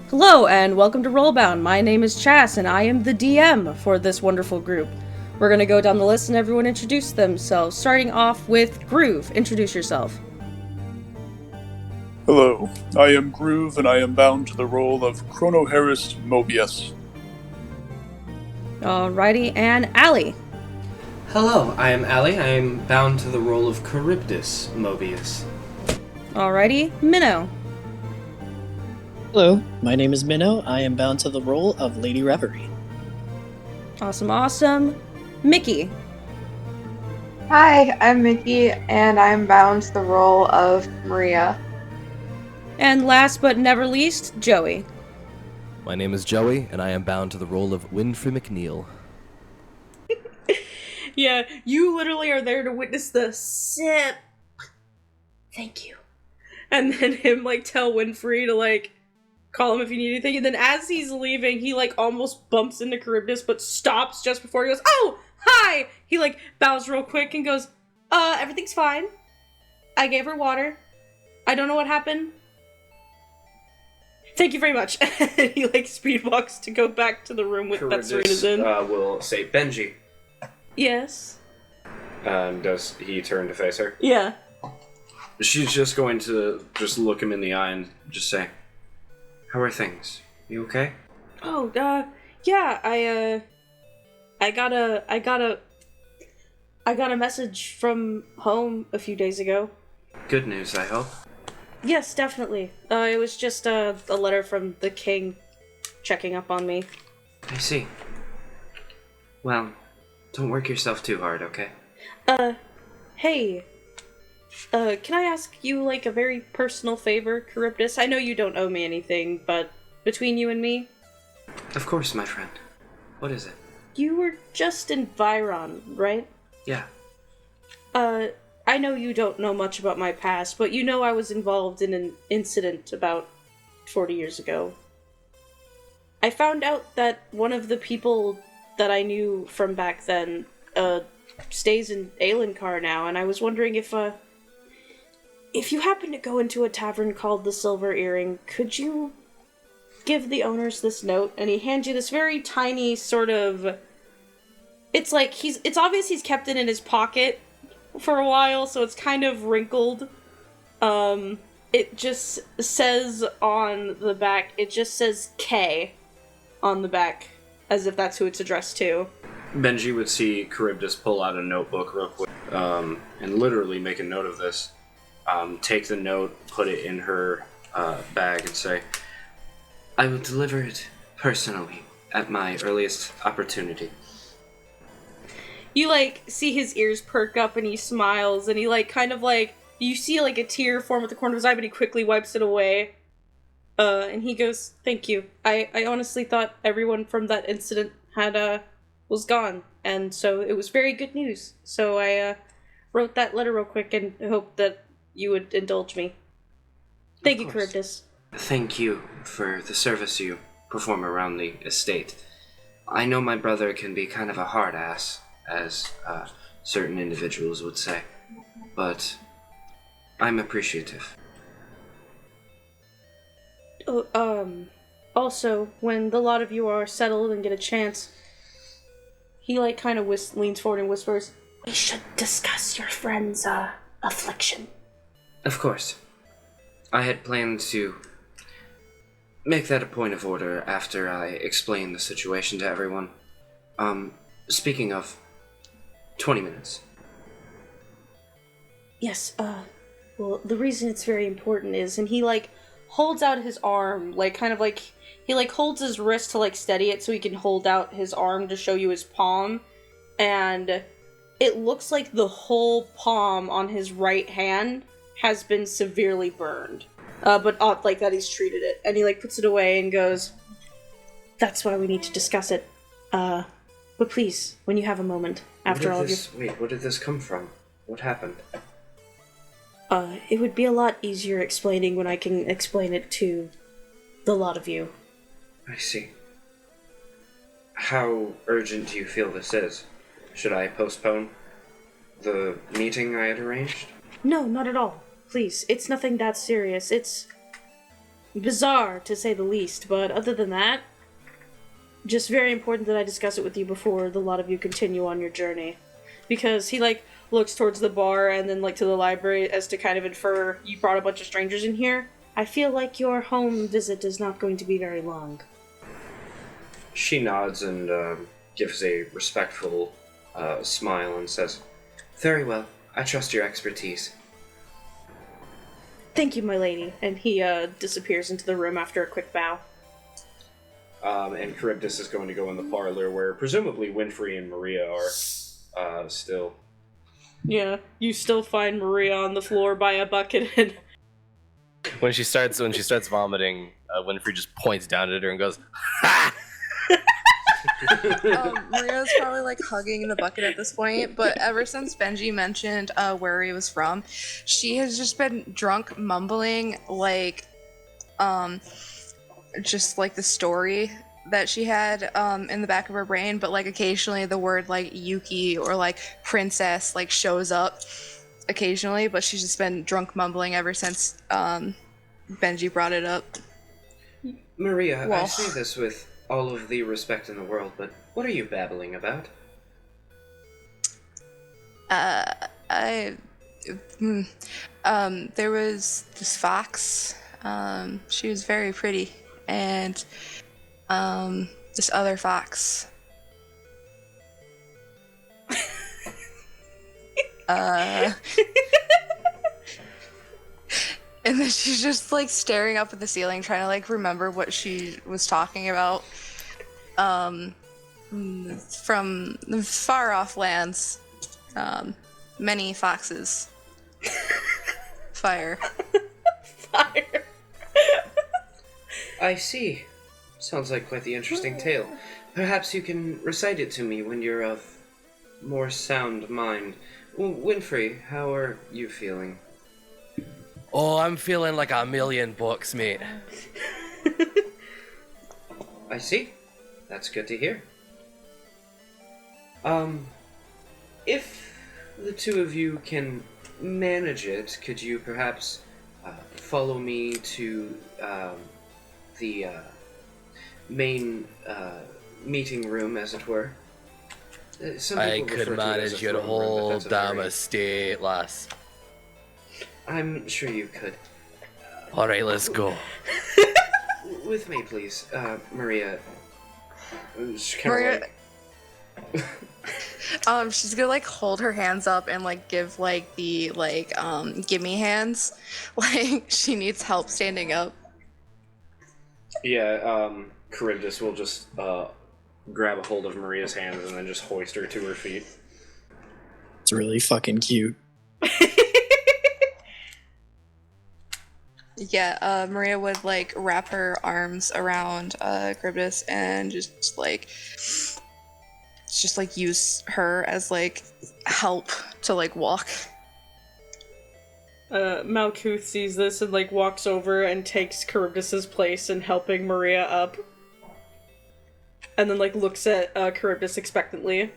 Hello and welcome to RollBound. My name is Chas and I am the DM for this wonderful group. We're going to go down the list and everyone introduce themselves, starting off with Groove. Introduce yourself. Hello, I am Groove and I am bound to the role of Chronoheres Mobius. Alrighty, and Allie. Hello, I am Ali. I am bound to the role of Charybdis, Mobius. Alrighty, Minnow. Hello, my name is Minnow. I am bound to the role of Lady Reverie. Awesome. Mickey. Hi, I'm Mickey, and I'm bound to the role of Maria. And last but never least, Joey. My name is Joey, and I am bound to the role of Winfrey McNeil. Yeah, you literally are there to witness the sip. Thank you. And then him, tell Winfrey to, call him if you need anything. And then as he's leaving, he, almost bumps into Charybdis, but stops just before he goes, "Oh, hi!" He, bows real quick and goes, everything's fine. I gave her water. I don't know what happened. Thank you very much. And he, speed walks to go back to the room that Serena's in. Will say, Benji. Yes. Does he turn to face her? Yeah. She's just going to just look him in the eye and just say, "How are things? You okay?" Oh, yeah, I got a message from home a few days ago. Good news, I hope. Yes, definitely. It was just a letter from the king checking up on me. I see. Well, don't work yourself too hard, okay? Hey, can I ask you, a very personal favor, Charybdis? I know you don't owe me anything, but between you and me? Of course, my friend. What is it? You were just in Viron, right? Yeah. I know you don't know much about my past, but you know I was involved in an incident about 40 years ago. I found out that one of the people that I knew from back then, stays in Alencar now, and I was wondering if you happen to go into a tavern called the Silver Earring, could you give the owners this note? And he hands you this very tiny sort of... It's obvious he's kept it in his pocket for a while, so it's kind of wrinkled. It just says on the back, it just says K on the back, as if that's who it's addressed to. Benji would see Charybdis pull out a notebook real quick, and literally make a note of this. Take the note, put it in her bag, and say, "I will deliver it personally at my earliest opportunity." You, see his ears perk up and he smiles, and he, you see, a tear form at the corner of his eye, but he quickly wipes it away. And he goes, "Thank you. I honestly thought everyone from that incident was gone, and so it was very good news. So I, wrote that letter real quick and hoped that you would indulge me. Thank you, Charybdis." Thank you for the service you perform around the estate. I know my brother can be kind of a hard ass, as certain individuals would say, but I'm appreciative. Also, when the lot of you are settled and get a chance, he, kind of leans forward and whispers, "We should discuss your friend's, affliction." Of course. I had planned to make that a point of order after I explain the situation to everyone. Speaking of, 20 minutes. Yes, well, the reason it's very important is, and he, holds out his arm, he, holds his wrist to, steady it so he can hold out his arm to show you his palm, and it looks like the whole palm on his right hand has been severely burned. But that he's treated it, and he, puts it away and goes, "That's why we need to discuss it. But please, when you have a moment, after all of your... Wait, where did this come from? What happened? It would be a lot easier explaining when I can explain it to the lot of you." I see. How urgent do you feel this is? Should I postpone the meeting I had arranged? No, not at all. Please, it's nothing that serious. It's... bizarre, to say the least, but other than that, just very important that I discuss it with you before the lot of you continue on your journey. Because he, like, looks towards the bar and then, like, to the library as to kind of infer you brought a bunch of strangers in here. I feel like your home visit is not going to be very long. She nods and gives a respectful smile and says, "Very well. I trust your expertise." Thank you, my lady. And he disappears into the room after a quick bow. And Charybdis is going to go in the parlor where presumably Winfrey and Maria are still. Yeah, you still find Maria on the floor by a bucket and... When she starts vomiting, Winfrey just points down at her and goes, "Ha!" Maria's probably like hugging the bucket at this point, but ever since Benji mentioned where he was from, she has just been drunk mumbling like just like the story that she had in the back of her brain, but like occasionally the word like Yuki or like princess like shows up occasionally, but she's just been drunk mumbling ever since Benji brought it up. Maria, Well. I say this with all of the respect in the world, but what are you babbling about? There was this fox. She was very pretty, and this other fox. And then she's just like staring up at the ceiling, trying to like remember what she was talking about. From the far off lands, many foxes. Fire. Fire. I see. Sounds like quite the interesting tale. Perhaps you can recite it to me when you're of more sound mind. Winfrey, how are you feeling? "Oh, I'm feeling like $1,000,000, mate." I see. That's good to hear. If the two of you can manage it, could you perhaps follow me to the main meeting room, as it were? Some I people could refer to it as a manage your throne room, but whole that's a damn very- estate, lass. I'm sure you could. Alright, let's go. With me, please, Maria. She's kinda Maria- like- She's gonna like hold her hands up and like give like the like gimme hands. Like she needs help standing up. Yeah, Charybdis will just grab a hold of Maria's hands and then just hoist her to her feet. It's really fucking cute. Yeah, Maria would like wrap her arms around Charybdis and just like use her as like help to like walk. Malkuth sees this and like walks over and takes Charybdis's place in helping Maria up. And then like looks at Charybdis expectantly.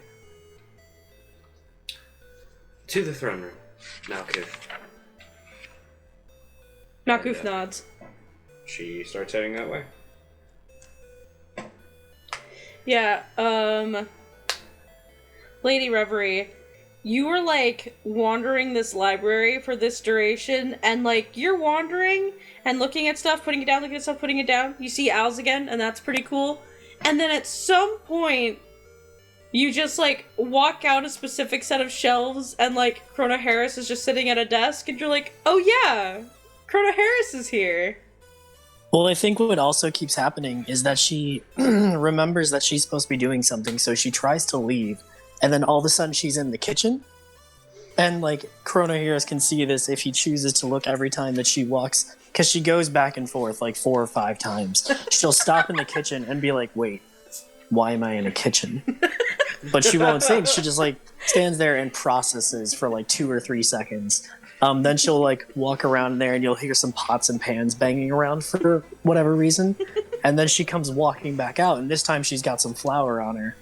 To the throne room. Now, kid. Malkuth nods. She starts heading that way. Yeah, Lady Reverie, you were like wandering this library for this duration, and like you're wandering and looking at stuff, putting it down, looking at stuff, putting it down. You see owls again, and that's pretty cool. And then at some point, you just like walk out a specific set of shelves, and like Chronoheres is just sitting at a desk, and you're like, oh yeah, Chronoheres is here. Well, I think what also keeps happening is that she remembers that she's supposed to be doing something, so she tries to leave, and then all of a sudden she's in the kitchen. And, like, Chronoheres can see this if he chooses to look every time that she walks, because she goes back and forth, like, 4 or 5 times. She'll stop in the kitchen and be like, wait, why am I in a kitchen? But she won't say it. She just, like, stands there and processes for, like, 2 or 3 seconds. Then she'll, like, walk around in there and you'll hear some pots and pans banging around for whatever reason. And then she comes walking back out, and this time she's got some flour on her.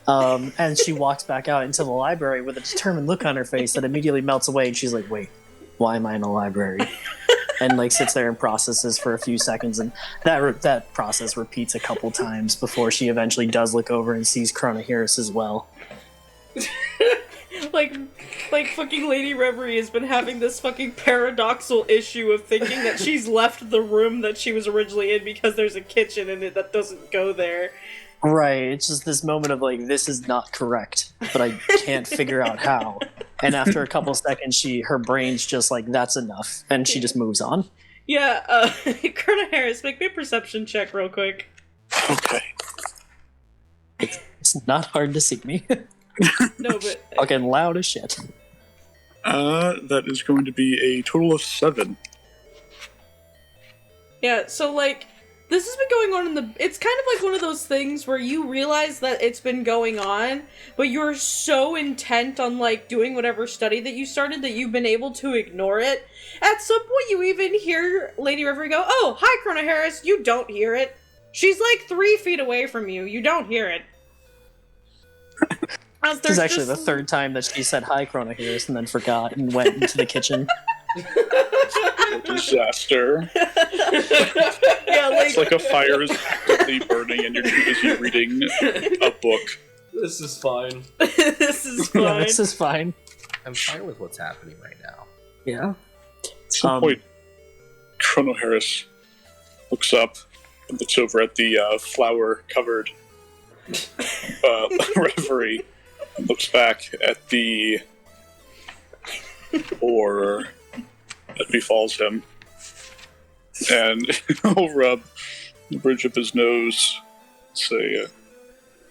And she walks back out into the library with a determined look on her face that immediately melts away, and she's like, wait, why am I in a library? and like sits there and processes for a few seconds, and that process repeats a couple times before she eventually does look over and sees Chronoheres as well. like fucking Lady Reverie has been having this fucking paradoxical issue of thinking that she's left the room that she was originally in because there's a kitchen in it that doesn't go there. Right, it's just this moment of like, this is not correct, but I can't figure out how. And after a couple seconds, her brain's just like, that's enough, and she just moves on. Yeah, Chronoheres, make me a perception check real quick. Okay. It's not hard to see me. No, but... Fucking loud as shit. That is going to be a total of 7. Yeah, so, like, this has been going on in the... It's kind of like one of those things where you realize that it's been going on, but you're so intent on, like, doing whatever study that you started that you've been able to ignore it. At some point, you even hear Lady Reverie go, "Oh, hi, Chronoheres." You don't hear it. She's, like, 3 feet away from you. You don't hear it. This is actually the third time that she said hi, Chronoheres, and then forgot and went into the kitchen. Disaster. Yeah, like... It's like a fire is actively burning and you're too busy reading a book. This is fine. This is fine. Yeah, this is fine. I'm fine with what's happening right now. Yeah. At some point, Chronoheres looks up and looks over at the flower-covered Reverie and looks back at the horror that befalls him. And he'll rub the bridge of his nose, say,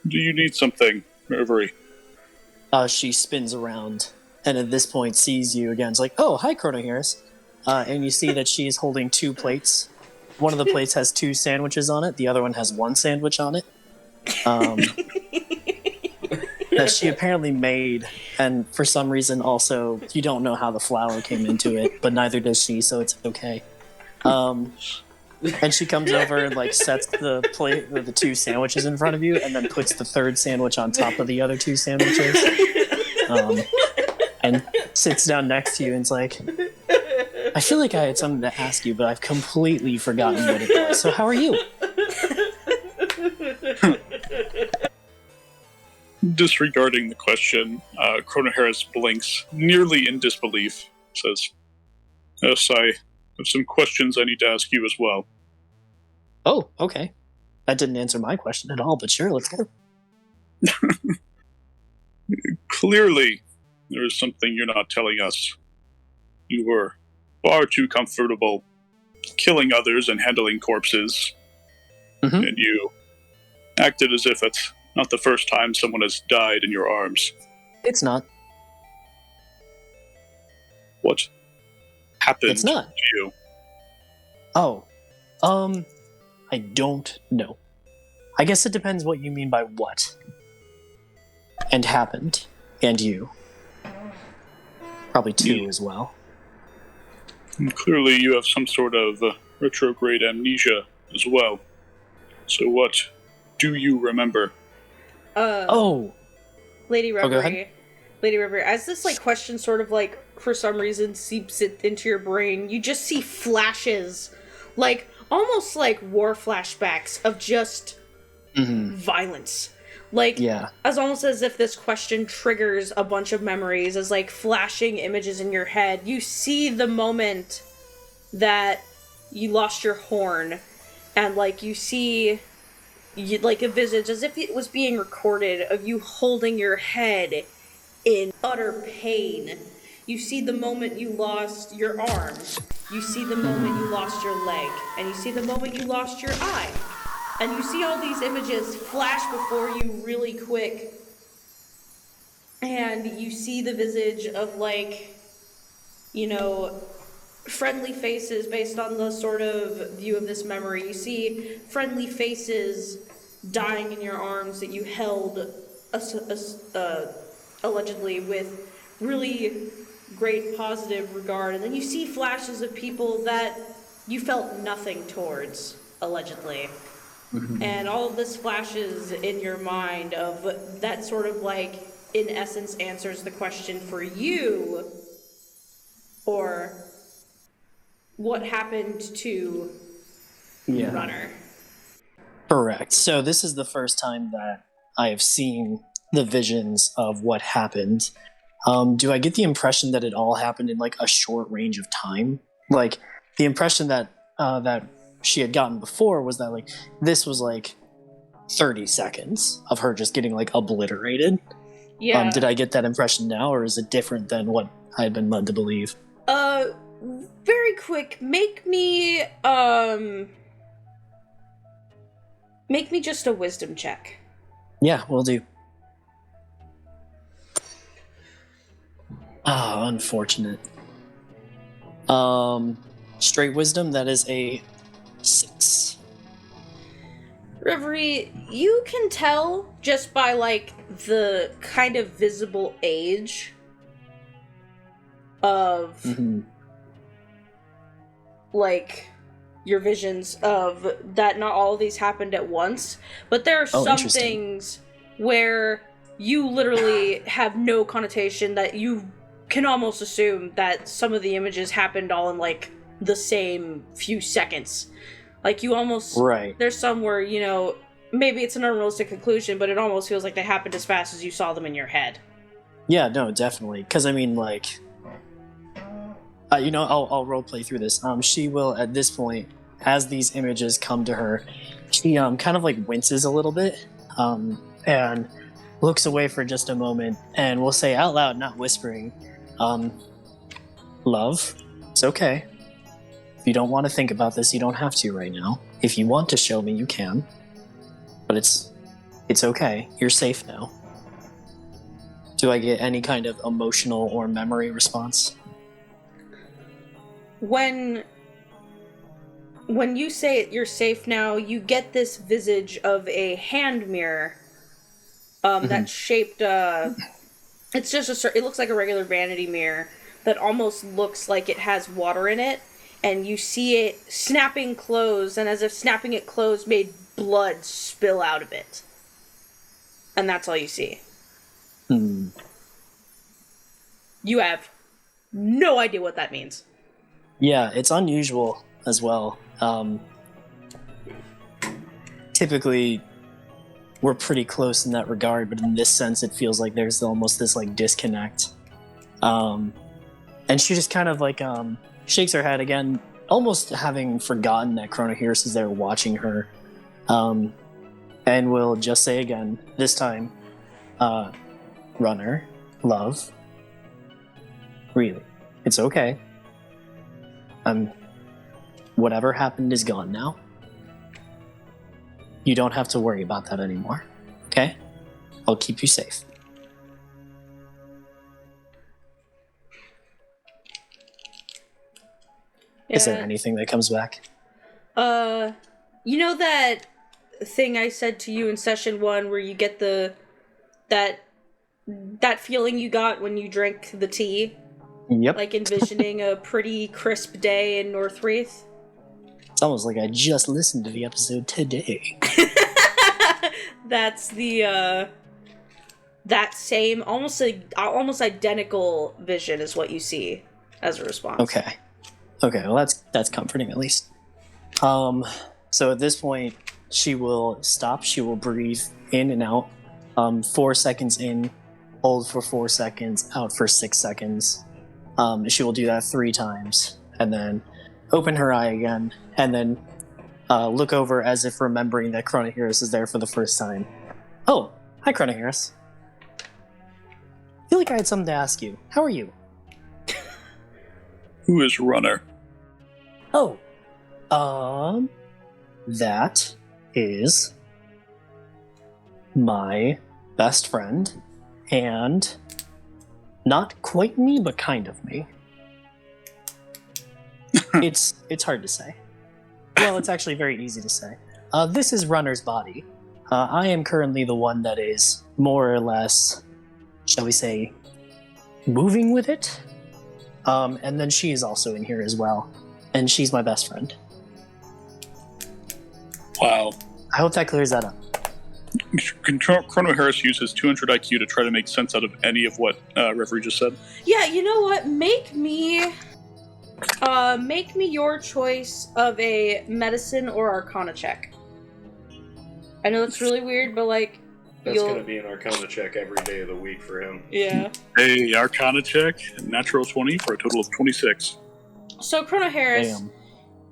"Do you need something, Reverie?" She spins around, and at this point sees you again. It's like, "Oh, hi, Chronoheres." And you see that she is holding 2 plates. One of the plates has 2 sandwiches on it. The other one has 1 sandwich on it. That she apparently made, and for some reason also, you don't know how the flour came into it, but neither does she, so it's okay. And she comes over and like sets the plate with the 2 sandwiches in front of you, and then puts the 3rd sandwich on top of the other 2 sandwiches. And sits down next to you and it's like, "I feel like I had something to ask you, but I've completely forgotten what it was. So how are you?" Disregarding the question, Chronoheres blinks, nearly in disbelief, says, "Yes, I have some questions I need to ask you as well." Oh, okay. That didn't answer my question at all, but sure, let's go. Clearly, there is something you're not telling us. You were far too comfortable killing others and handling corpses, and you acted as if it's not the first time someone has died in your arms. It's not. What happened It's not. to you? Oh. I don't know. I guess it depends what you mean by what. And happened. And you. Probably 2 as well. And clearly you have some sort of retrograde amnesia as well. So what do you remember? Lady go Reverie. ahead. Lady Reverie, as this like question sort of like for some reason seeps it into your brain, you just see flashes, like almost like war flashbacks of just violence. Like, Yeah. as almost as if this question triggers a bunch of memories as like flashing images in your head. You see the moment that you lost your horn, and like you see like a visage as if it was being recorded of you holding your head in utter pain. You see the moment you lost your arm. You see the moment you lost your leg. And you see the moment you lost your eye. And you see all these images flash before you really quick. And you see the visage of like, you know, friendly faces based on the sort of view of this memory. You see friendly faces dying in your arms that you held allegedly with really great positive regard. And then you see flashes of people that you felt nothing towards, allegedly. And all of this flashes in your mind of that sort of like, in essence, answers the question for you, or what happened to Runner. Correct. So this is the first time that I have seen the visions of what happened. Do I get the impression that it all happened in like a short range of time? Like the impression that that she had gotten before was that like this was like 30 seconds of her just getting like obliterated. Yeah. Did I get that impression now, or is it different than what I had been led to believe? Very quick. Make me just a wisdom check. Yeah, we'll do. Ah, unfortunate. Straight wisdom, that is a 6. Reverie, you can tell just by, like, the kind of visible age of, like, your visions of that not all of these happened at once, but there are some things where you literally have no connotation, that you can almost assume that some of the images happened all in, like, the same few seconds. Like, you almost... Right. There's some where, you know, maybe it's an unrealistic conclusion, but it almost feels like they happened as fast as you saw them in your head. Yeah, no, definitely. Because, I mean, like... you know, I'll roleplay through this. She will, at this point, as these images come to her, she kind of, like, winces a little bit, and looks away for just a moment, and will say out loud, not whispering, love, it's okay. If you don't want to think about this, you don't have to right now. If you want to show me, you can. But it's okay. You're safe now. Do I get any kind of emotional or memory response? When you say you're safe now, you get this visage of a hand mirror that's shaped, it's just it looks like a regular vanity mirror that almost looks like it has water in it, and you see it snapping closed, and as if snapping it closed made blood spill out of it. And that's all you see. You have no idea what that means. Yeah, it's unusual as well. Typically, we're pretty close in that regard, but in this sense, it feels like there's almost this like disconnect. And she just kind of like shakes her head again, almost having forgotten that Chronoheres is there watching her, and will just say again, this time, Runner, love, really, it's okay. Whatever happened is gone now. You don't have to worry about that anymore, okay? I'll keep you safe. Yeah. Is there anything that comes back? You know that thing I said to you in session 1 where you get that feeling you got when you drank the tea? Yep. Like envisioning a pretty crisp day in Northwreath? It's almost like I just listened to the episode today. That's the, that same, almost identical vision is what you see as a response. Okay, well that's comforting at least. So at this point, she will stop, she will breathe in and out. 4 seconds in, hold for 4 seconds, out for 6 seconds. She will do that 3 times, and then open her eye again, and then look over as if remembering that Chronoheres is there for the first time. Oh, hi Chronoheres. I feel like I had something to ask you. How are you? Who is Runner? Oh, that is my best friend, and not quite me, but kind of me. It's hard to say. Well, it's actually very easy to say. This is Runner's body. I am currently the one that is more or less, shall we say, moving with it. And then she is also in here as well. And she's my best friend. Wow. I hope that clears that up. Chronoheres uses 200 IQ to try to make sense out of any of what Reverie just said. Yeah, you know what? Make me Make me your choice of a medicine or arcana check. I know that's really weird, but like, That's gonna be an Arcana check every day of the week for him. Yeah. A Arcana check, natural 20 for a total of 26. So, Chronoheres, Damn.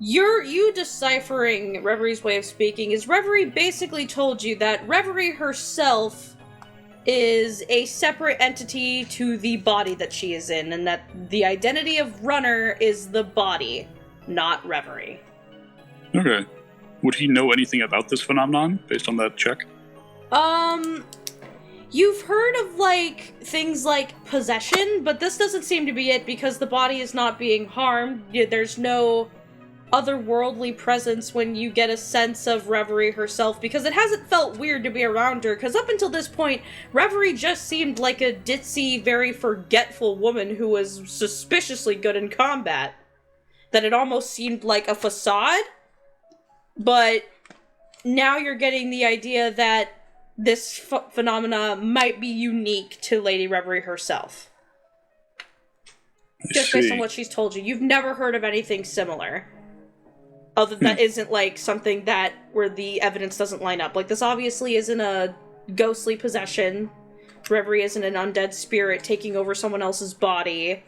you deciphering Reverie's way of speaking is Reverie basically told you that Reverie herself is a separate entity to the body that she is in, and that the identity of Runner is the body, not Reverie. Okay. Would he know anything about this phenomenon based on that check? You've heard of, like, things like possession, but this doesn't seem to be it because the body is not being harmed. There's no otherworldly presence when you get a sense of Reverie herself, because it hasn't felt weird to be around her, because up until this point, Reverie just seemed like a ditzy, very forgetful woman who was suspiciously good in combat. That it almost seemed like a facade, but now you're getting the idea that this phenomena might be unique to Lady Reverie herself. Just based on what she's told you. You've never heard of anything similar. Other that isn't like something that where the evidence doesn't line up. Like, this obviously isn't a ghostly possession. Reverie isn't an undead spirit taking over someone else's body.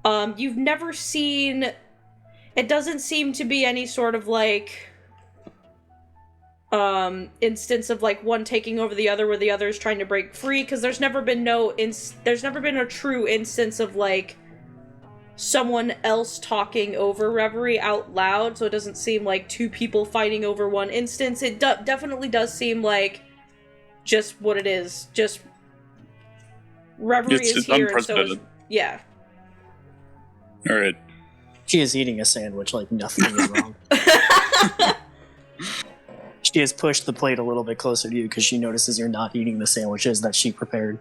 You've never seen... It doesn't seem to be any sort of, like... instance of, like, one taking over the other where the other is trying to break free, because there's never been there's never been a true instance of, like, someone else talking over Reverie out loud, so it doesn't seem like two people fighting over one instance. It definitely does seem like just what it is. Just Reverie is here, so is, yeah. Alright. She is eating a sandwich like nothing is wrong. She has pushed the plate a little bit closer to you because she notices you're not eating the sandwiches that she prepared.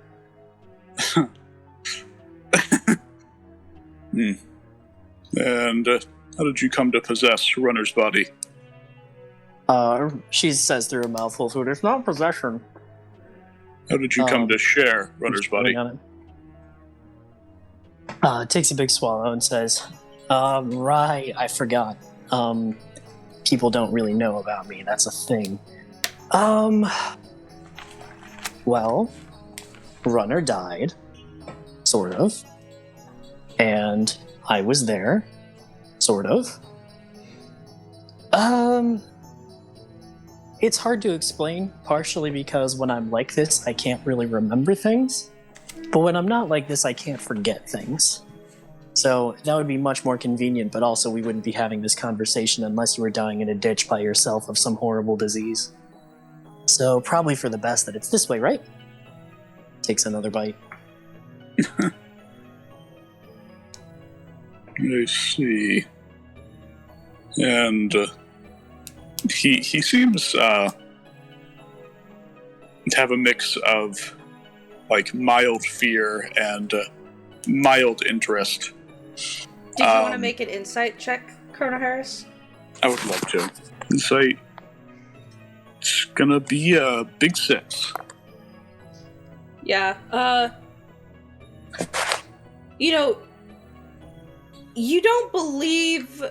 And how did you come to possess Runner's body? She says through a mouthful of food, it's not possession. How did you come to share Runner's body? Takes a big swallow and says, right, I forgot. People don't really know about me, that's a thing. Well, Runner died, sort of. And I was there, sort of. It's hard to explain, partially because when I'm like this, I can't really remember things. But when I'm not like this, I can't forget things. So that would be much more convenient, but also we wouldn't be having this conversation unless you were dying in a ditch by yourself of some horrible disease. So probably for the best that it's this way, right? Takes another bite. I see. And he seems to have a mix of like mild fear and mild interest. Did you want to make an insight check, Chronoheres? I would love to. Insight. It's gonna be a big 6. Yeah, you know, you don't believe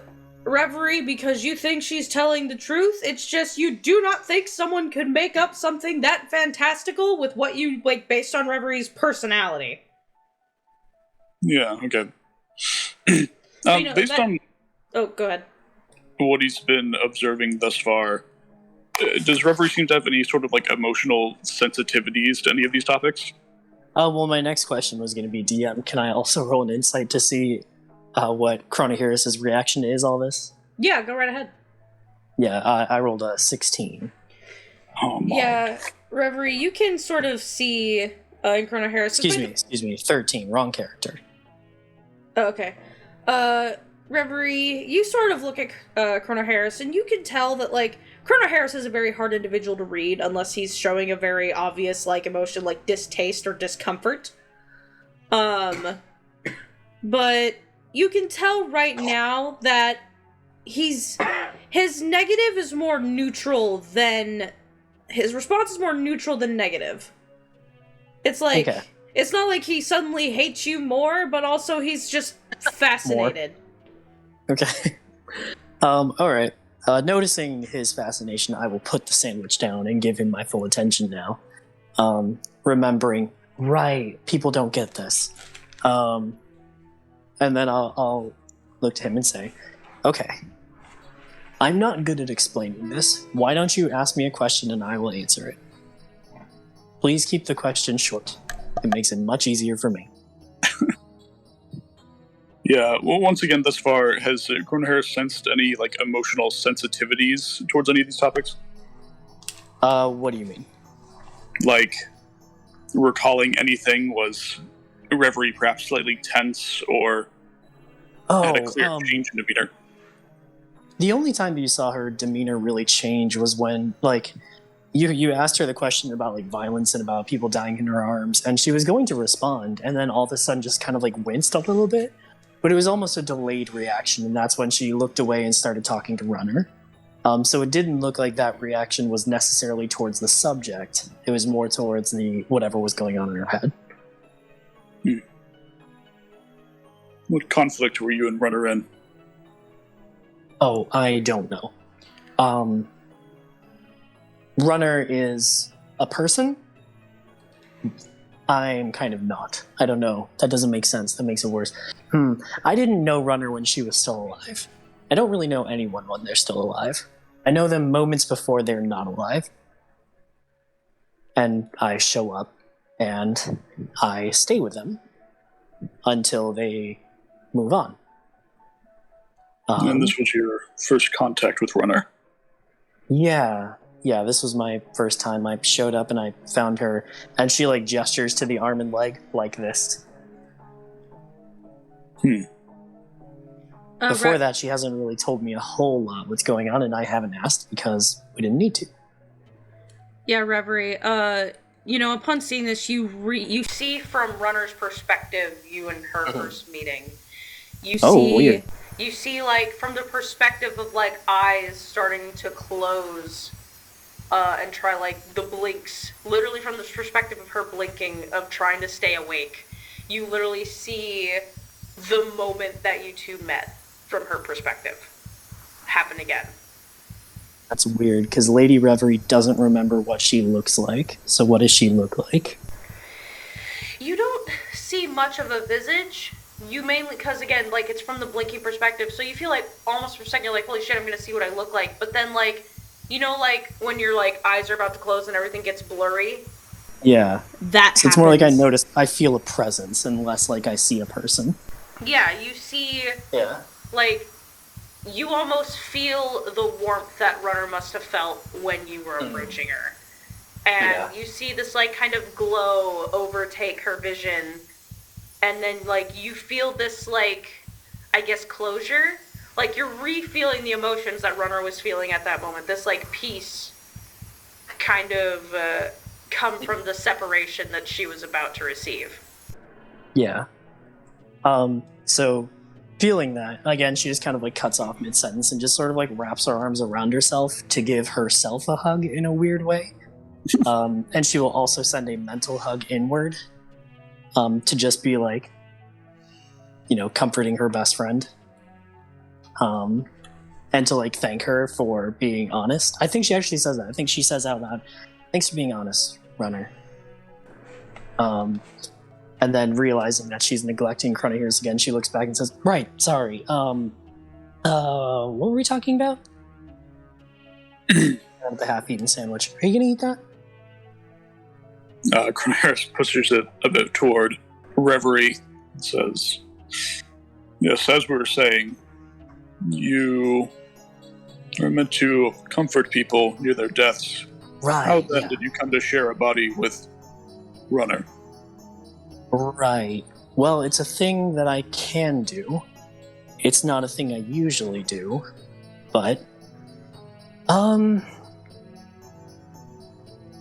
Reverie because you think she's telling the truth. It's just you do not think someone could make up something that fantastical with what you, like, based on Reverie's personality. Yeah, okay. Based on... Oh, go ahead. What he's been observing thus far, does Reverie seem to have any sort of, like, emotional sensitivities to any of these topics? Well, my next question was going to be, DM, can I also roll an insight to see what Chronoheres' reaction is all this? Yeah, go right ahead. Yeah, I rolled a 16. Oh, my. Yeah, Reverie, you can sort of see in Chronoheres... Excuse me, 13, wrong character. Oh, okay. Reverie, you sort of look at Chronoheres, and you can tell that, like, Chronoheres is a very hard individual to read unless he's showing a very obvious, like, emotion, like distaste or discomfort. But you can tell right now that his negative is more neutral than... His response is more neutral than negative. It's like... Okay. It's not like he suddenly hates you more, but also he's just fascinated. Okay. All right. Noticing his fascination, I will put the sandwich down and give him my full attention now. Remembering, right, people don't get this. And then I'll look to him and say, okay, I'm not good at explaining this. Why don't you ask me a question and I will answer it? Please keep the question short. It makes it much easier for me. Yeah, well, once again, thus far, has Chronoheres sensed any, emotional sensitivities towards any of these topics? What do you mean? Like, recalling anything, was Reverie perhaps slightly tense, or had a clear change in demeanor? The only time you saw her demeanor really change was when, you asked her the question about, violence and about people dying in her arms, and she was going to respond, and then all of a sudden just kind of, winced a little bit. But it was almost a delayed reaction, and that's when she looked away and started talking to Runner. So it didn't look like that reaction was necessarily towards the subject. It was more towards the whatever was going on in her head. What conflict were you and Runner in? Oh, I don't know. Runner is a person? I'm kind of not. I don't know. That doesn't make sense. That makes it worse. I didn't know Runner when she was still alive. I don't really know anyone when they're still alive. I know them moments before they're not alive. And I show up, and I stay with them until they move on. And this was your first contact with Runner? Yeah, this was my first time. I showed up and I found her, and she gestures to the arm and leg like this. Before that, she hasn't really told me a whole lot what's going on, and I haven't asked because we didn't need to. Yeah, Reverie. Upon seeing this, you see from Runner's perspective, you and her first meeting. Weird. You see, from the perspective of, eyes starting to close, and try, the blinks. Literally from the perspective of her blinking, of trying to stay awake. You literally see the moment that you two met, from her perspective, happen again. That's weird, because Lady Reverie doesn't remember what she looks like. So what does she look like? You don't see much of a visage. You mainly, because again, it's from the blinking perspective, so you feel almost for a second, you're holy shit, I'm gonna see what I look like. But then, when your, eyes are about to close and everything gets blurry? Yeah. That so it's more like I feel a presence, and less I see a person. Yeah, you see... Yeah. You almost feel the warmth that Runner must have felt when you were approaching her. And you see this, kind of glow overtake her vision. And then, you feel this, I guess, closure. You're re-feeling the emotions that Runner was feeling at that moment. This, peace kind of come from the separation that she was about to receive. Yeah. So, feeling that, again, she just kind of cuts off mid-sentence and just sort of wraps her arms around herself to give herself a hug in a weird way. And she will also send a mental hug inward to just be comforting her best friend. And to thank her for being honest. I think she actually says that. I think she says out loud, "Thanks for being honest, Runner." And then realizing that she's neglecting Chronoheres again, she looks back and says, "Right, sorry. What were we talking about?" The half-eaten sandwich. Are you gonna eat that? Chronoheres pushes it a bit toward Reverie and says, "Yes, as we were saying, you are meant to comfort people near their deaths. Right. How then did you come to share a body with Runner?" Right. Well, it's a thing that I can do. It's not a thing I usually do, but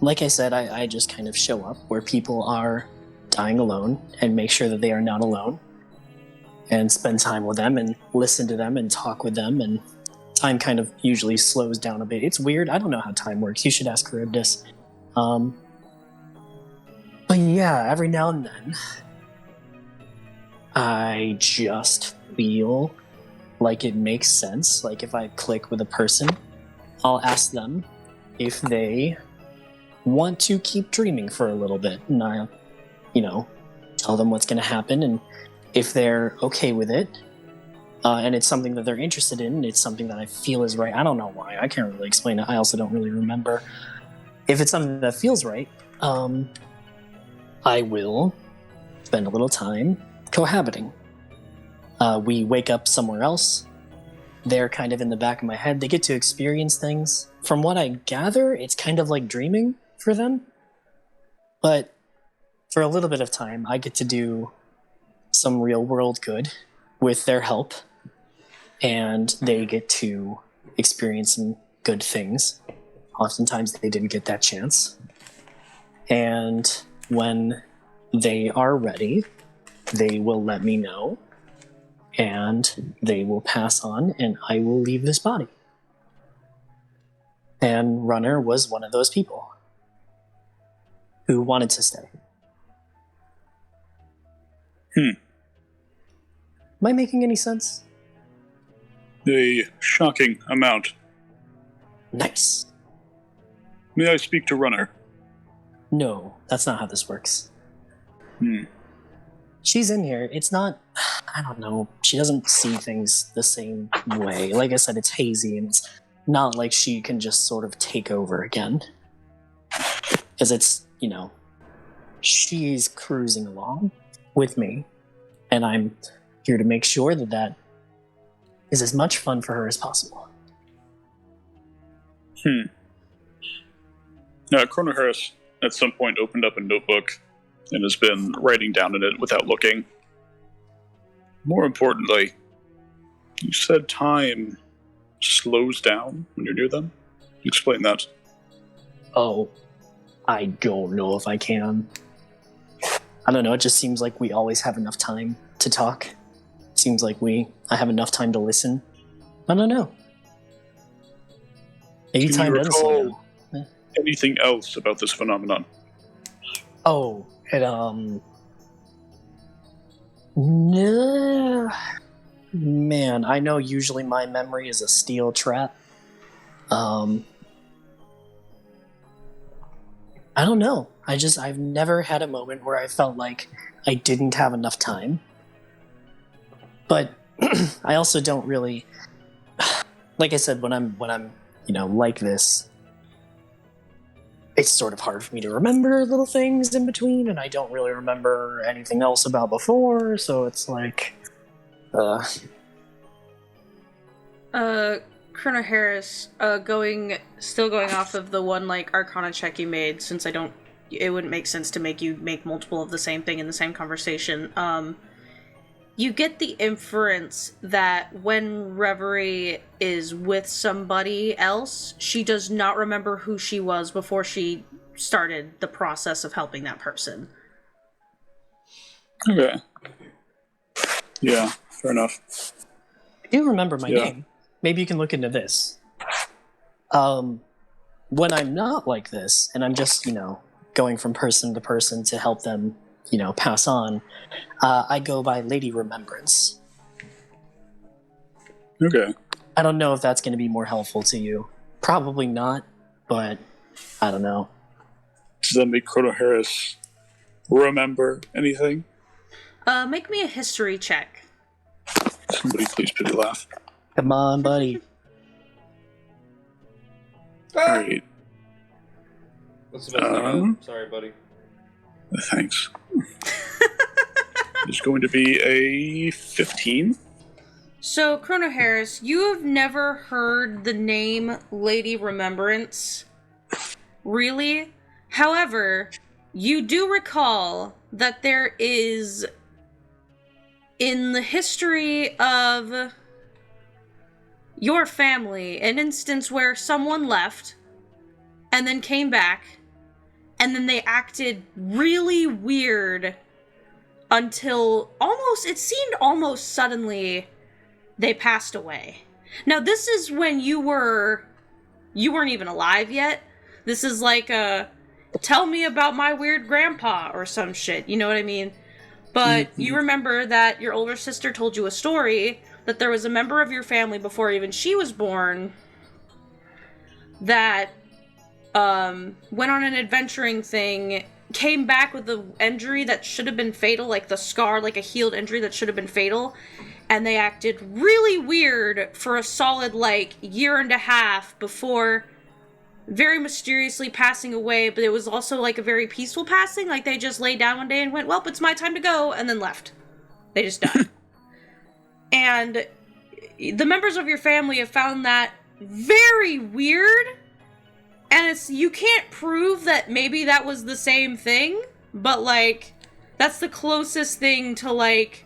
like I said, I just kind of show up where people are dying alone and make sure that they are not alone and spend time with them and listen to them and talk with them, and time kind of usually slows down a bit. It's weird. I don't know how time works. You should ask Charybdis. But yeah, every now and then I just feel like it makes sense, like if I click with a person, I'll ask them if they want to keep dreaming for a little bit, and I'll, tell them what's going to happen, and if they're okay with it, and it's something that they're interested in, it's something that I feel is right. I don't know why. I can't really explain it. I also don't really remember. If it's something that feels right, I will spend a little time cohabiting. We wake up somewhere else. They're kind of in the back of my head. They get to experience things. From what I gather, it's kind of like dreaming for them. But for a little bit of time, I get to do some real world good with their help. And they get to experience some good things. Oftentimes they didn't get that chance. And when they are ready, they will let me know, and they will pass on, and I will leave this body. And Runner was one of those people who wanted to stay. Am I making any sense? A shocking amount. Nice. May I speak to Runner? No, that's not how this works. Hmm. She's in here. It's not... I don't know. She doesn't see things the same way. Like I said, it's hazy, and it's not like she can just sort of take over again. Because it's, she's cruising along with me, and I'm here to make sure that that is as much fun for her as possible. Now, Chronoheres at some point opened up a notebook and has been writing down in it without looking. More importantly, you said time slows down when you're near them? Explain that. Oh, I don't know if I can. I don't know, it just seems like we always have enough time to talk. Seems like I have enough time to listen. I don't know. Maybe Can time you doesn't slow recall down. anything else about this phenomenon? Oh, no. Man, I know usually my memory is a steel trap. I don't know. I've never had a moment where I felt like I didn't have enough time. But I also don't really, like I said, when I'm like this, it's sort of hard for me to remember little things in between, and I don't really remember anything else about before, so it's like, Chronoheres, still going off of the one, Arcana check you made, since it wouldn't make sense to make you make multiple of the same thing in the same conversation. You get the inference that when Reverie is with somebody else, she does not remember who she was before she started the process of helping that person. Okay. Yeah, fair enough. I do remember my name. Maybe you can look into this. When I'm not like this, and I'm just, going from person to person to help them, pass on, I go by Lady Remembrance. Okay. I don't know if that's going to be more helpful to you. Probably not, but I don't know. Does that make Chronoheres remember anything? Make me a history check. Somebody please pity laugh. Come on, buddy. Great. What's the best thing? Sorry, buddy. Thanks. It's going to be a 15. So, Chronoheres, you have never heard the name Lady Remembrance. Really? However, you do recall that there is, in the history of your family, an instance where someone left and then came back, and then they acted really weird until it seemed almost suddenly they passed away. Now, this is when you weren't even alive yet. This is like tell me about my weird grandpa or some shit, you know what I mean? But you remember that your older sister told you a story that there was a member of your family before even she was born that went on an adventuring thing, came back with an injury that should have been fatal, like the scar, like a healed injury that should have been fatal, and they acted really weird for a solid, like, year and a half before very mysteriously passing away, but it was also, like, a very peaceful passing. Like, they just laid down one day and went, well, it's my time to go, and then left. They just died. And the members of your family have found that very weird, and you can't prove that maybe that was the same thing, but, like, that's the closest thing to, like,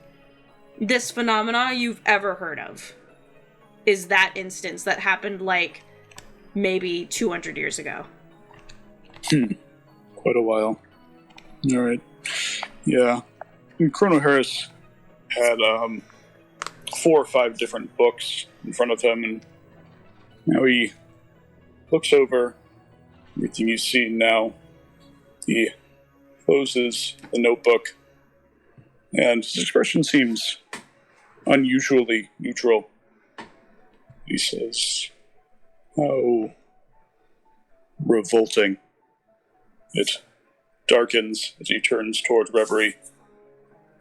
this phenomena you've ever heard of. Is that instance that happened, like, maybe 200 years ago. Quite a while. Alright. Yeah. And Chronoheres had 4 or 5 different books in front of him, and now he looks over everything you've seen now. He closes the notebook, and his expression seems unusually neutral. He says, "How revolting." It darkens as he turns toward Reverie.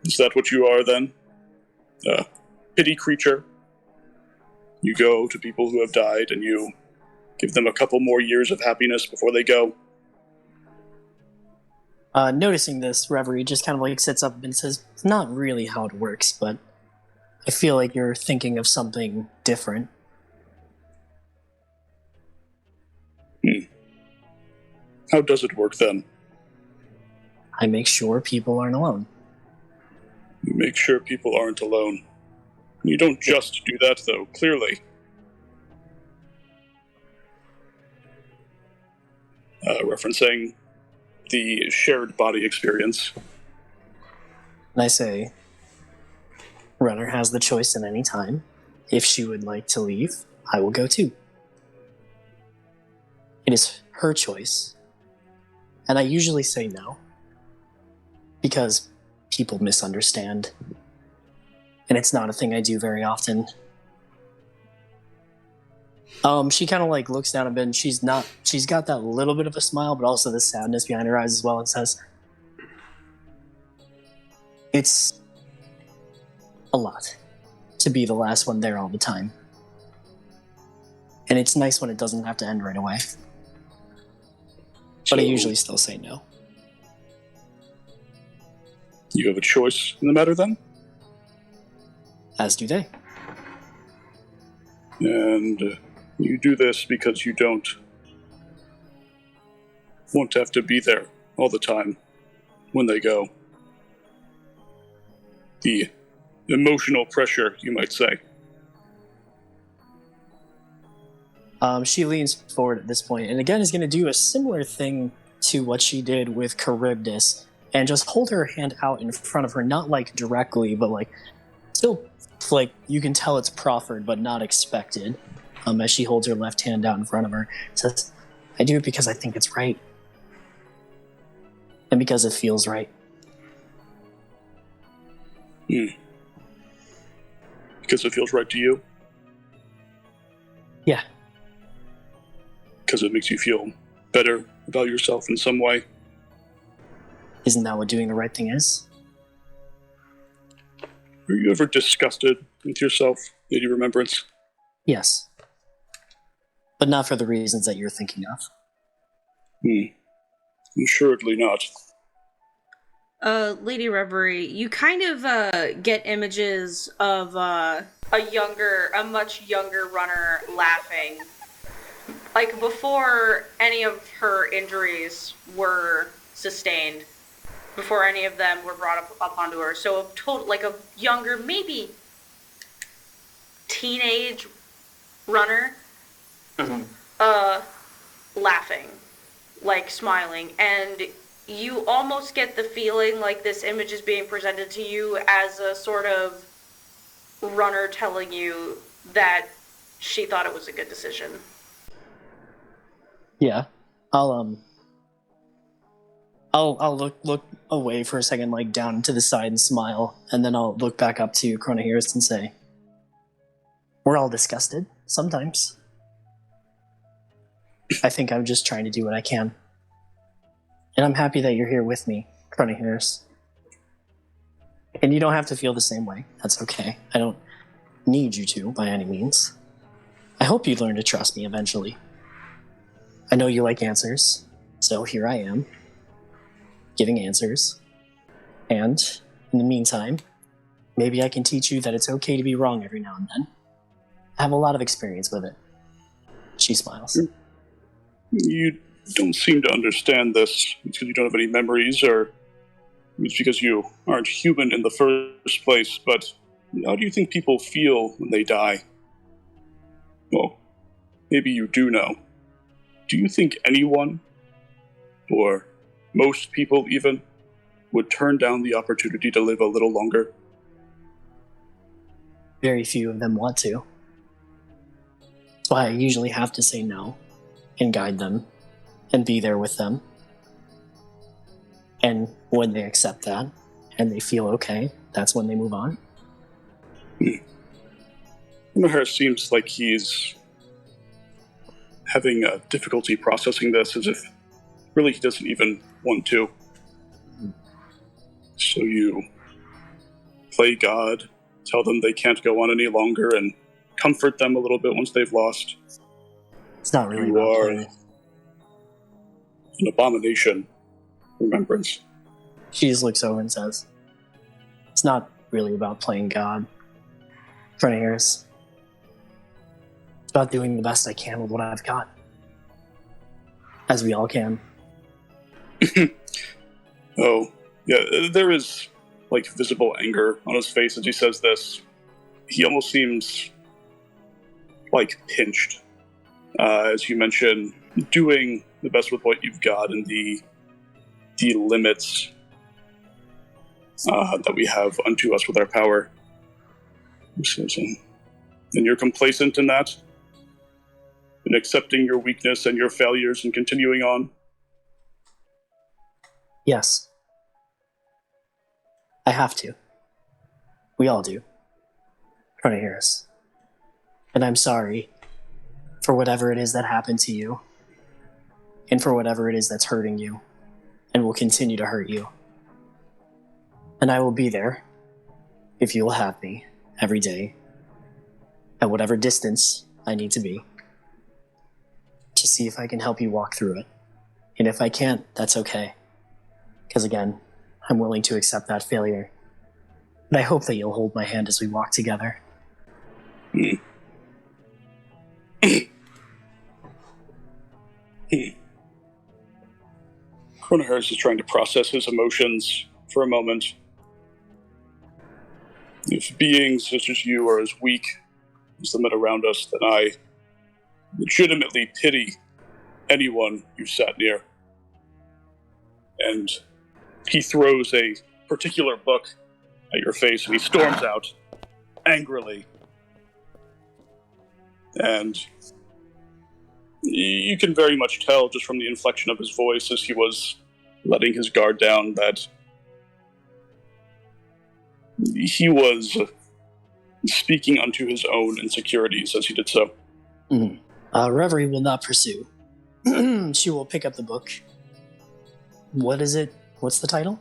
"Is that what you are, then? A pity creature? You go to people who have died, and you give them a couple more years of happiness before they go?" Noticing this, Reverie just kind of like sits up and says, "It's not really how it works, but I feel like you're thinking of something different." How does it work, then? I make sure people aren't alone. You make sure people aren't alone. You don't just do that, though, clearly. Referencing the shared body experience. And I say, Runner has the choice at any time. If she would like to leave, I will go too. It is her choice. And I usually say no. Because people misunderstand. And it's not a thing I do very often. She kind of like looks down a bit, and she's got that little bit of a smile, but also the sadness behind her eyes as well, and says, "It's a lot to be the last one there all the time. And it's nice when it doesn't have to end right away. But I usually still say no." You have a choice in the matter, then? As do they. And you do this because you don't want to have to be there all the time when they go. The emotional pressure, you might say. She leans forward at this point, and again is going to do a similar thing to what she did with Charybdis, and just hold her hand out in front of her, not like directly, but like still like you can tell it's proffered but not expected. As she holds her left hand out in front of her, says, "I do it because I think it's right, and because it feels right." Because it feels right to you? Yeah. Because it makes you feel better about yourself in some way? Isn't that what doing the right thing is? Are you ever disgusted with yourself, Lady Remembrance? Yes. But not for the reasons that you're thinking of. Lady Assuredly not. Reverie, you kind of get images of a much younger runner laughing. Like before any of her injuries were sustained, before any of them were brought up onto her. So a younger, maybe teenage runner, laughing, like smiling, and you almost get the feeling like this image is being presented to you as a sort of runner telling you that she thought it was a good decision. Yeah. I'll look away for a second, like down to the side and smile, and then I'll look back up to Chronoheres and say, We're all disgusted, sometimes. I think I'm just trying to do what I can. And I'm happy that you're here with me, Chronoheres. And you don't have to feel the same way. That's okay. I don't need you to, by any means. I hope you learn to trust me eventually. I know you like answers, so here I am, giving answers. And, in the meantime, maybe I can teach you that it's okay to be wrong every now and then. I have a lot of experience with it. She smiles. You don't seem to understand this because you don't have any memories, or it's because you aren't human in the first place, but how do you think people feel when they die? Well, maybe you do know. Do you think anyone, or most people even, would turn down the opportunity to live a little longer? Very few of them want to. That's why I usually have to say no and guide them and be there with them. And when they accept that and they feel okay, that's when they move on. Chronoheres seems like he's having difficulty processing this, as if really he doesn't even want to. So you play God, tell them they can't go on any longer, and comfort them a little bit once they've lost. It's not really You about are playing. an abomination, Remembrance. She just looks over and says, it's not really about playing God. Chronoheres. It's about doing the best I can with what I've got. As we all can. Oh, yeah, there is, visible anger on his face as he says this. He almost seems, pinched. As you mentioned, doing the best with what you've got and the limits that we have unto us with our power. And you're complacent in that? In accepting your weakness and your failures and continuing on? Yes. I have to. We all do. Chronoheres. And I'm sorry for whatever it is that happened to you, and for whatever it is that's hurting you, and will continue to hurt you. And I will be there, if you will have me, every day, at whatever distance I need to be, to see if I can help you walk through it. And if I can't, that's okay. Because again, I'm willing to accept that failure. But I hope that you'll hold my hand as we walk together. Chronoheres is trying to process his emotions for a moment. If beings such as you are as weak as the men around us, then I legitimately pity anyone you've sat near. And he throws a particular book at your face and he storms out angrily. And you can very much tell just from the inflection of his voice as he was letting his guard down that he was speaking unto his own insecurities as he did so. Reverie will not pursue. She will pick up the book. What is it? What's the title?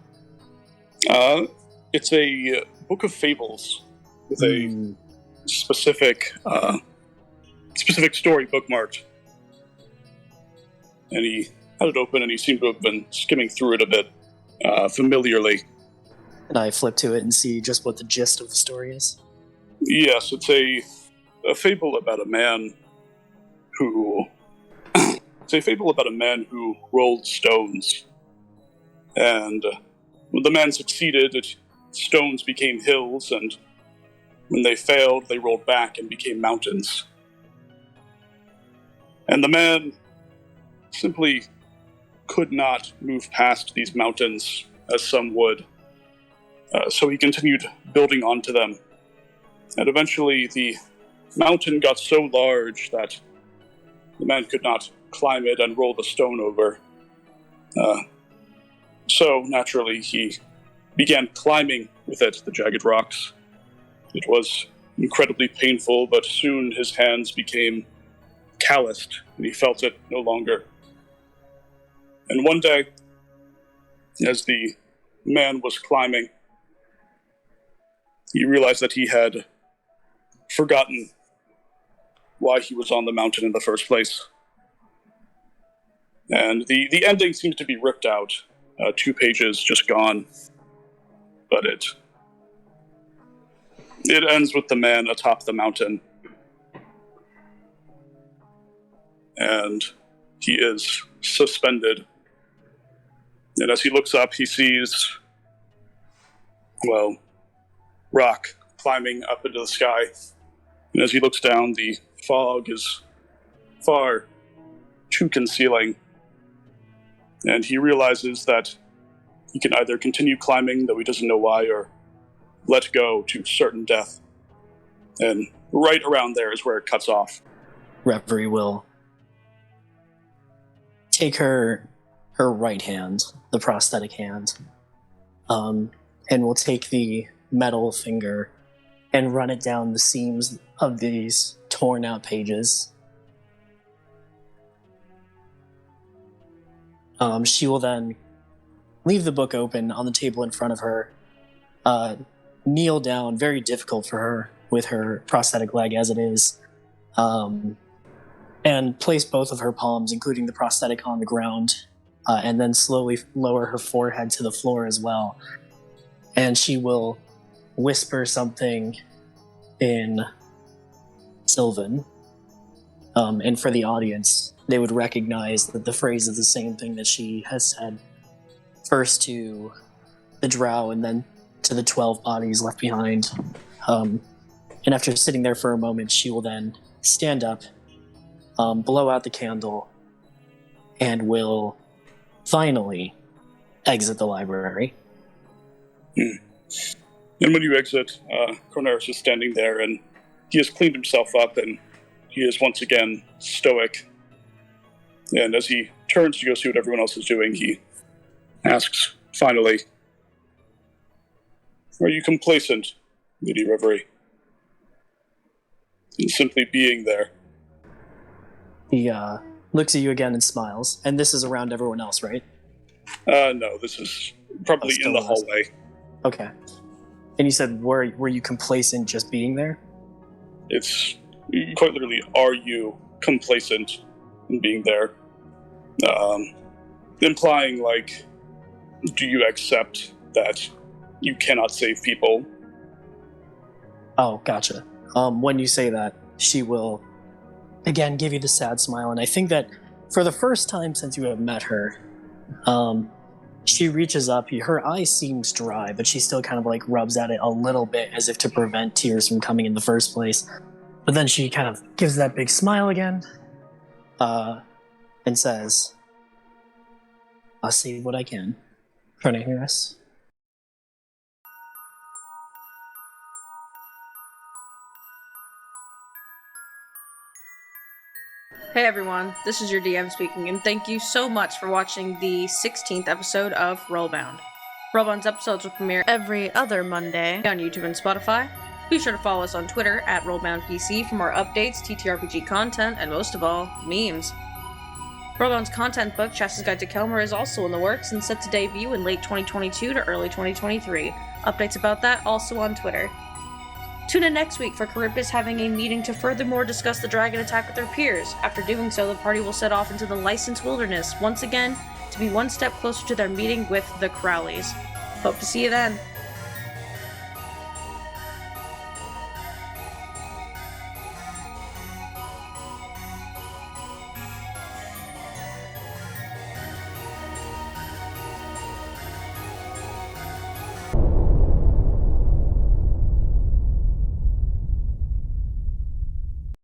It's a book of fables with a specific story bookmarked. And he had it open and he seemed to have been skimming through it a bit familiarly. And I flip to it and see just what the gist of the story is. Yes, it's a fable about a man who... it's a fable about a man who rolled stones. And when the man succeeded, stones became hills, and when they failed, they rolled back and became mountains. And the man simply could not move past these mountains as some would. So he continued building onto them. And eventually the mountain got so large that the man could not climb it and roll the stone over. So naturally he began climbing with it, the jagged rocks. It was incredibly painful, but soon his hands became calloused, and he felt it no longer. And one day, as the man was climbing, he realized that he had forgotten why he was on the mountain in the first place. And the ending seems to be ripped out. 2 pages just gone. But it ends with the man atop the mountain. And he is suspended. And as he looks up, he sees, well, rock climbing up into the sky. And as he looks down, the fog is far too concealing. And he realizes that he can either continue climbing, though he doesn't know why, or let go to certain death. And right around there is where it cuts off. Reverie will take her right hand, the prosthetic hand, and will take the metal finger and run it down the seams of these torn out pages. She will then leave the book open on the table in front of her, kneel down, very difficult for her with her prosthetic leg as it is, and place both of her palms, including the prosthetic, on the ground, and then slowly lower her forehead to the floor as well. And she will whisper something in Sylvan, and for the audience, they would recognize that the phrase is the same thing that she has said first to the drow and then to the 12 bodies left behind. And after sitting there for a moment, she will then stand up, blow out the candle, and will finally exit the library. And when you exit, Chronoheres is standing there, and he has cleaned himself up, and he is once again stoic. And as he turns to go see what everyone else is doing, he asks, finally, "Are you complacent, Lady Reverie, in simply being there?" He looks at you again and smiles. And this is around everyone else, right? No, this is probably in the hallway. Okay. And you said, were you complacent just being there? It's quite literally, are you complacent in being there? Implying, like, do you accept that you cannot save people? Oh, gotcha. When you say that, she will again give you the sad smile, and I think that for the first time since you have met her, she reaches up, her eye seems dry, but she still kind of like rubs at it a little bit as if to prevent tears from coming in the first place. But then she kind of gives that big smile again, and says, "I'll see what I can." Chronoheres. Hey everyone, this is your DM speaking, and thank you so much for watching the 16th episode of RollBound. RollBound's episodes will premiere every other Monday on YouTube and Spotify. Be sure to follow us on Twitter at RollBoundPC for more updates, TTRPG content, and most of all, memes. RollBound's content book, Chess's Guide to Kelmer, is also in the works and set to debut in late 2022 to early 2023. Updates about that also on Twitter. Tune in next week for Charybdis having a meeting to furthermore discuss the dragon attack with their peers. After doing so, the party will set off into the licensed wilderness once again to be one step closer to their meeting with the Crowleys. Hope to see you then.